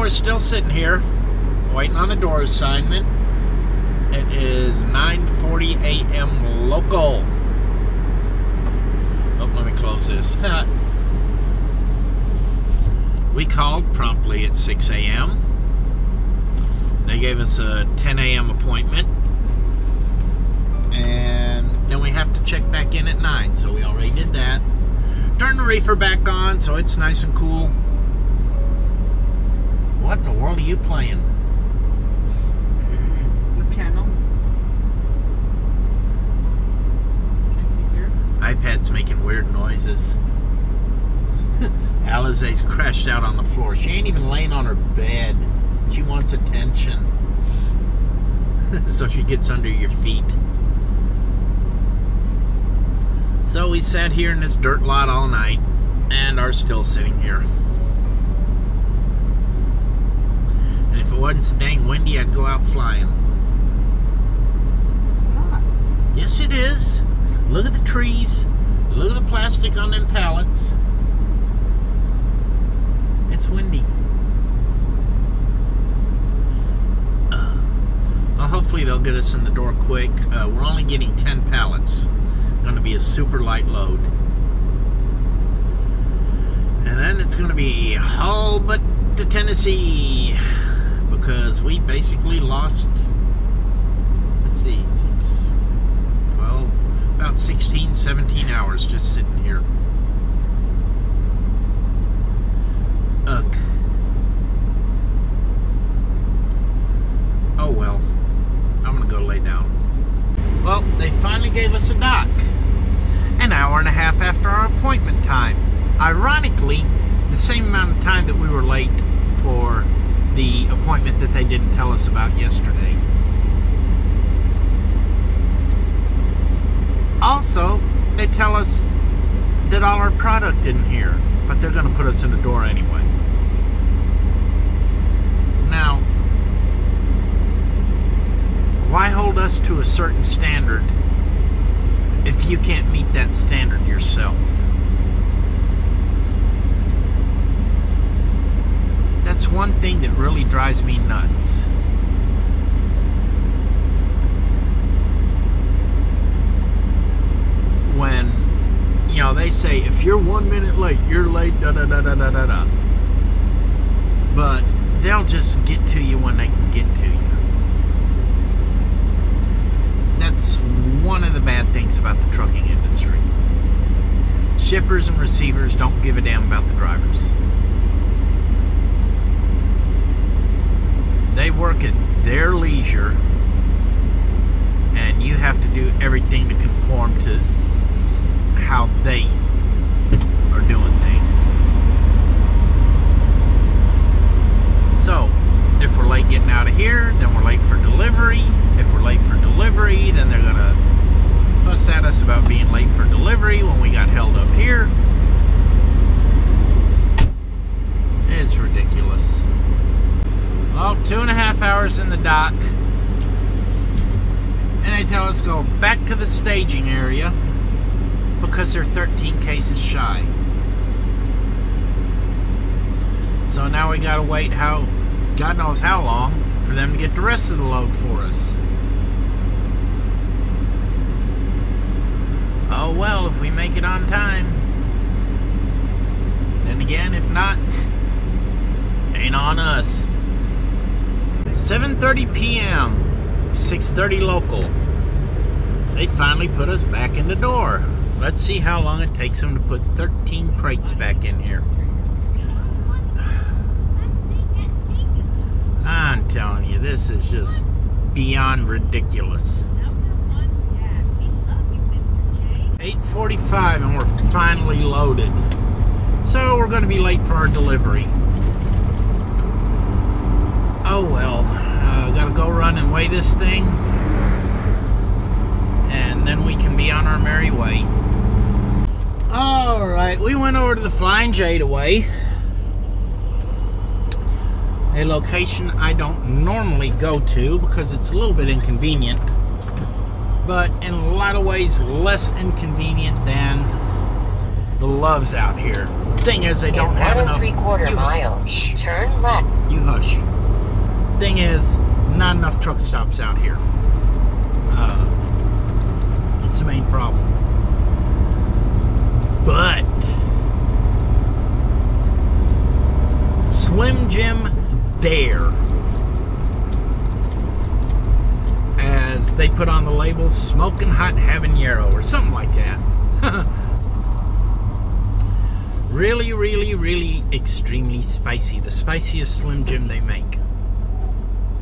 we're still sitting here, waiting on a door assignment. It is 9:40 a.m. local. Oh, let me close this. We called promptly at 6 a.m. They gave us a 10 a.m. appointment. And then we have to check back in at 9, so we already did that. Turn the reefer back on so it's nice and cool. What in the world are you playing? The piano. Can't you hear? iPad's making weird noises. Alize's crashed out on the floor. She ain't even laying on her bed. She wants attention. So she gets under your feet. So we sat here in this dirt lot all night and are still sitting here. And if it wasn't so dang windy, I'd go out flying. It's not. Yes, it is. Look at the trees. Look at the plastic on them pallets. It's windy. Well, hopefully they'll get us in the door quick. We're only getting 10 pallets. Going to be a super light load. And then it's going to be all but to Tennessee. Because we basically lost, let's see, 12, about 16, 17 hours just sitting here. Ugh. Oh well, I'm gonna go lay down. Well, they finally gave us a dock. An hour and a half after our appointment time. Ironically, the same amount of time that we were late for the appointment that they didn't tell us about yesterday. Also, they tell us that all our product isn't here, but they're going to put us in the door anyway. Now, why hold us to a certain standard if you can't meet that standard yourself? That's one thing that really drives me nuts. When, you know, they say, if you're 1 minute late, you're late, da-da-da-da-da-da-da. But they'll just get to you when they can get to you. That's one of the bad things about the trucking industry. Shippers and receivers don't give a damn about the drivers. They work at their leisure, and you have to do everything to conform to how they are doing things. So, if we're late getting out of here, then we're late for delivery. If we're late for delivery, then they're gonna fuss at us about being late for delivery when we got held up here. It's ridiculous. Well, 2.5 hours in the dock, and they tell us to go back to the staging area because they're 13 cases shy. So now we gotta wait God knows how long for them to get the rest of the load for us. Oh well, if we make it on time. Then again, if not, ain't on us. 7:30 p.m., 6:30 local. They finally put us back in the door. Let's see how long it takes them to put 13 crates back in here. I'm telling you, this is just beyond ridiculous. 8:45 and we're finally loaded. So we're going to be late for our delivery. Oh well, gotta go run and weigh this thing, and then we can be on our merry way. Alright, we went over to the Flying J to weigh. A location I don't normally go to because it's a little bit inconvenient, but in a lot of ways less inconvenient than the Loves out here. Thing is, they don't have enough. 1 3/4 miles. Turn left. You hush. rush. Thing is, not enough truck stops out here. It's the main problem. But Slim Jim Dare, as they put on the label, smoking hot habanero or something like that. Really, really, really extremely spicy. The spiciest Slim Jim they make.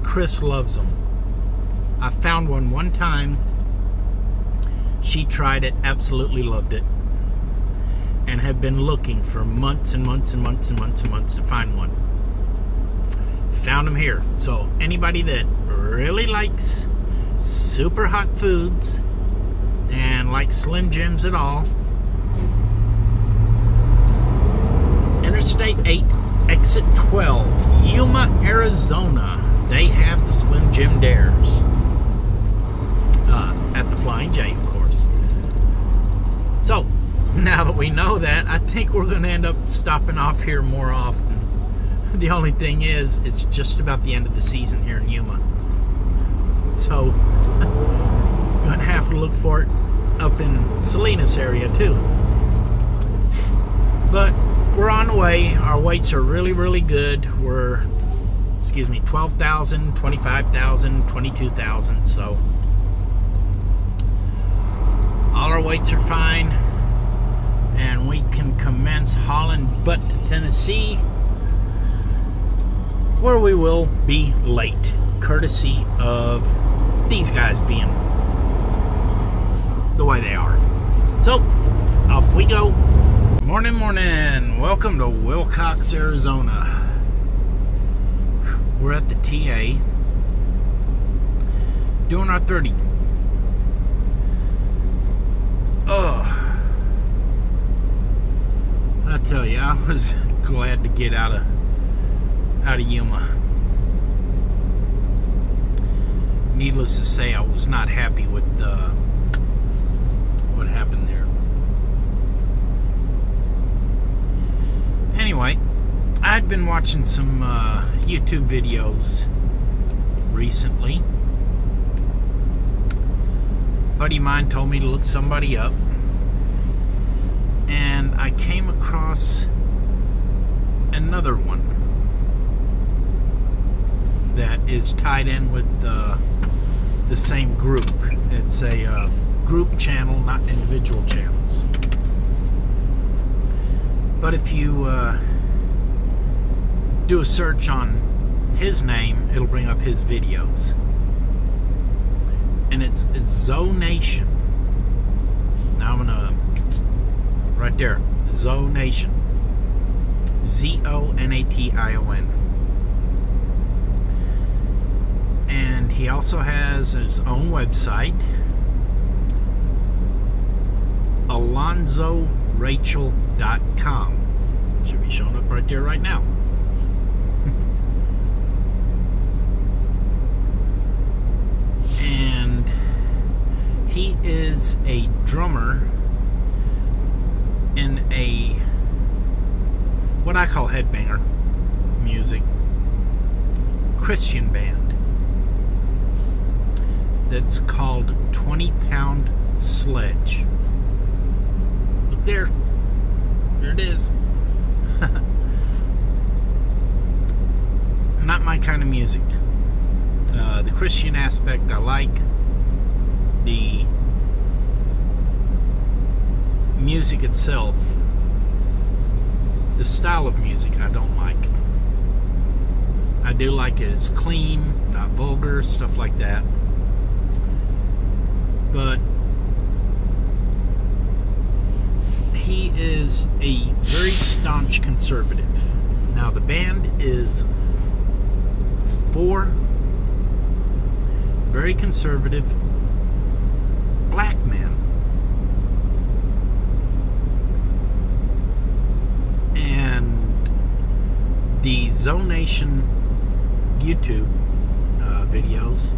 Chris loves them. I found one time. She tried it, absolutely loved it, and have been looking for months and months and months and months and months to find one. Found them here. So anybody that really likes super hot foods and likes Slim Jims at all, Interstate 8, Exit 12, Yuma, Arizona. They have the Slim Jim Dares. At the Flying J, of course. So, now that we know that, I think we're going to end up stopping off here more often. The only thing is, it's just about the end of the season here in Yuma. So, going to have to look for it up in Salinas area too. But we're on the way. Our weights are really, really good. We're, 12,000, 25,000, 22,000. So all our weights are fine, and we can commence hauling butt to Tennessee, where we will be late, courtesy of these guys being the way they are. So off we go. Morning, morning. Welcome to Wilcox, Arizona. We're at the TA doing our 30. Oh, I tell you, I was glad to get out of Yuma. Needless to say, I was not happy with what happened there. Anyway, I'd been watching some YouTube videos recently. A buddy of mine told me to look somebody up, and I came across another one that is tied in with the same group. It's a group channel, not individual channels. But if you do a search on his name, it'll bring up his videos. And it's Zonation. Now I'm gonna, right there, Zonation. Z-O-N-A-T-I-O-N. And he also has his own website, AlonzoRachel.com. Should be showing up right there right now. And he is a drummer in a, what I call headbanger music, Christian band that's called 20 Pound Sledge. Look there. There it is. Not my kind of music. The Christian aspect I like. The music itself, the style of music, I don't like. I do like it. It's clean, not vulgar, stuff like that. But he is a very staunch conservative. Now the band is 4 very conservative black men. And the Zonation YouTube videos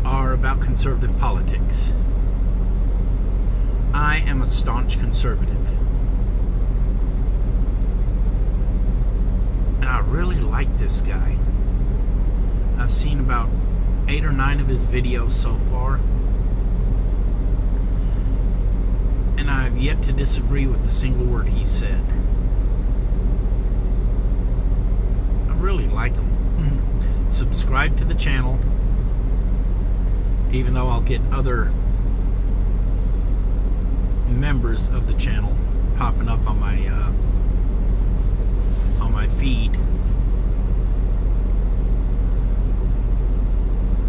are about conservative politics. I am a staunch conservative. And I really like this guy. I've seen about 8 or 9 of his videos so far, and I've yet to disagree with a single word he said. I really like him. Subscribe to the channel, even though I'll get other members of the channel popping up on my feed.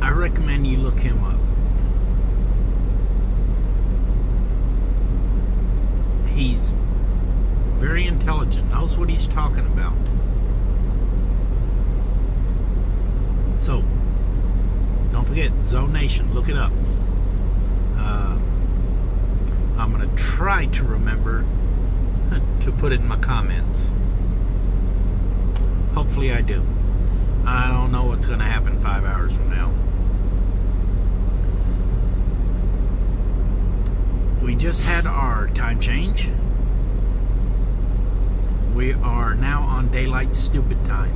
I recommend you look him up. He's very intelligent, knows what he's talking about. So, don't forget, Zonation, look it up. I'm going to try to remember to put it in my comments. Hopefully I do. I don't know what's going to happen 5 hours from now. We just had our time change. We are now on daylight stupid time.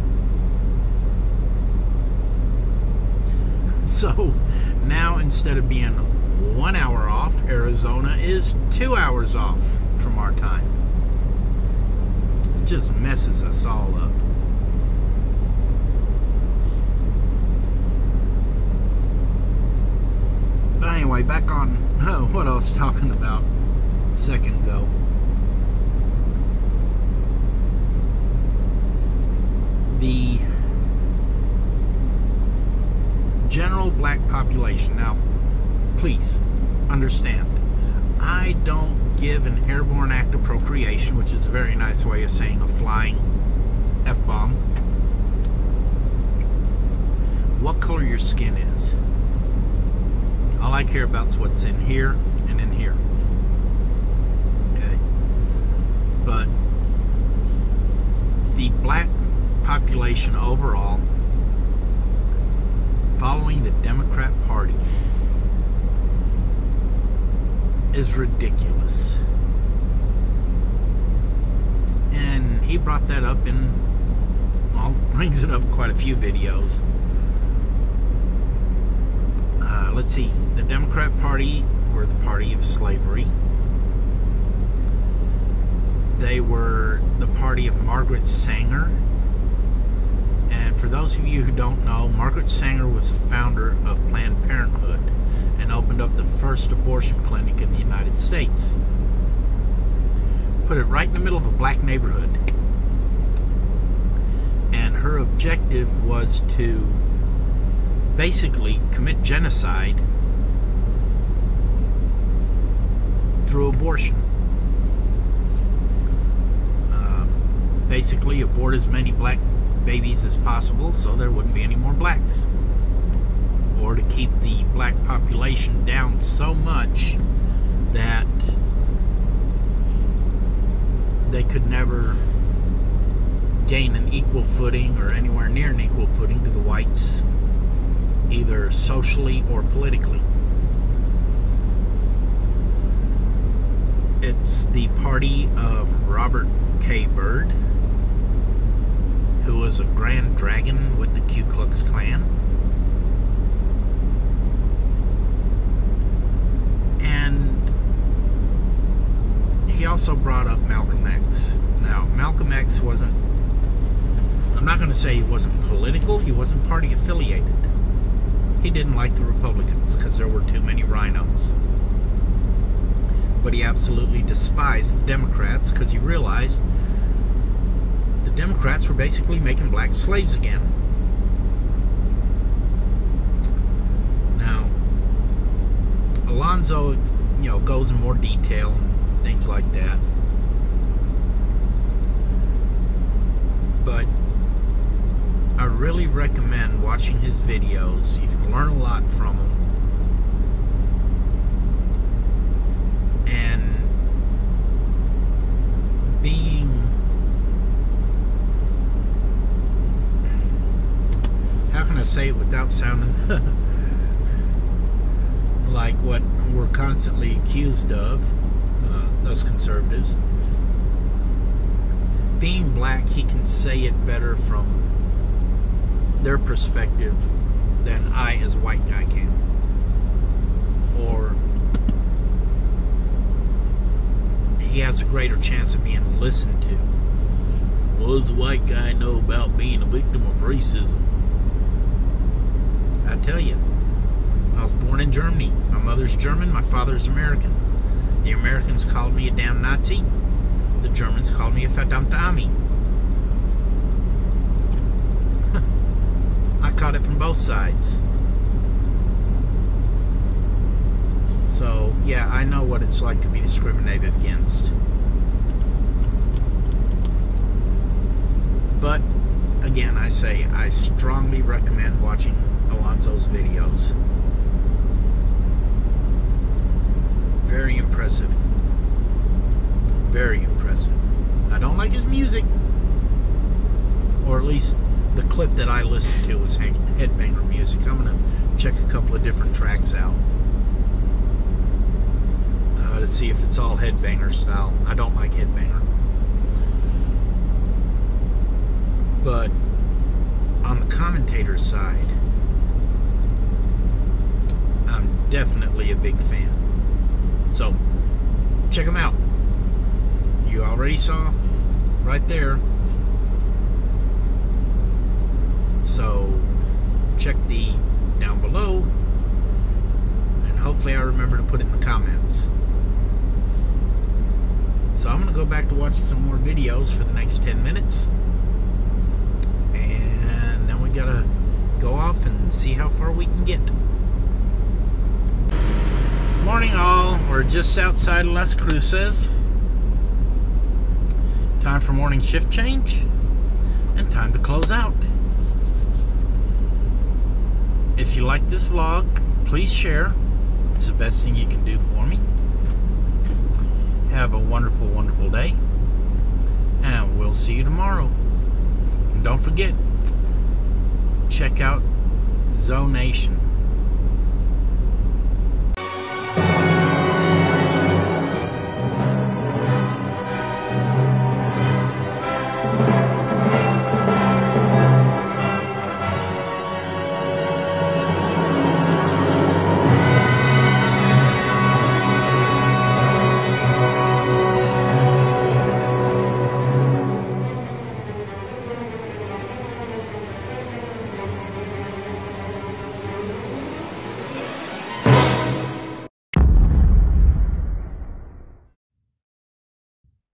So now, instead of being 1 hour off, Arizona is 2 hours off from our time. It just messes us all up. But anyway, back on what I was talking about a second ago. The general black population. Now, please understand, I don't give an airborne act of procreation, which is a very nice way of saying a flying F-bomb, what color your skin is. All I care about is what's in here and in here. Okay? But the black population overall, following the Democrat Party, is ridiculous. And he brought that up in, well, brings it up in quite a few videos. Let's see, the Democrat Party were the party of slavery. They were the party of Margaret Sanger. And for those of you who don't know, Margaret Sanger was the founder of Planned Parenthood and opened up the first abortion clinic in the United States. Put it right in the middle of a black neighborhood. And her objective was to basically commit genocide through abortion. Basically abort as many black babies as possible so there wouldn't be any more blacks, or to keep the black population down so much that they could never gain an equal footing or anywhere near an equal footing to the whites, either socially or politically. It's the party of Robert K. Byrd, who was a Grand Dragon with the Ku Klux Klan. And he also brought up Malcolm X. Now, Malcolm X wasn't, I'm not going to say he wasn't political, he wasn't party affiliated. He didn't like the Republicans because there were too many rhinos. But he absolutely despised the Democrats because he realized the Democrats were basically making black slaves again. Now, Alonzo, goes in more detail and things like that. But I really recommend watching his videos. You can learn a lot from him. And being, how can I say it without sounding like what we're constantly accused of, those conservatives, being black, he can say it better from their perspective than I, as a white guy, can. Or he has a greater chance of being listened to. What does a white guy know about being a victim of racism? I tell you, I was born in Germany. My mother's German, my father's American. The Americans called me a damn Nazi. The Germans called me a verdammte Ami. I caught it from both sides. So, yeah, I know what it's like to be discriminated against. But, again, I say, I strongly recommend watching Alonzo's videos. Very impressive. Very impressive. I don't like his music. Or at least the clip that I listened to was headbanger music. I'm going to check a couple of different tracks out. To see if it's all headbanger style. I don't like headbanger. But on the commentator's side, I'm definitely a big fan. So, check them out. You already saw right there. So, check the down below. And hopefully I remember to put it in the comments. So I'm going to go back to watch some more videos for the next 10 minutes. And then we got to go off and see how far we can get. Morning all. We're just outside of Las Cruces. Time for morning shift change. And time to close out. If you like this vlog, please share. It's the best thing you can do for me. Have a wonderful, wonderful day. And we'll see you tomorrow. And don't forget, check out Zonation.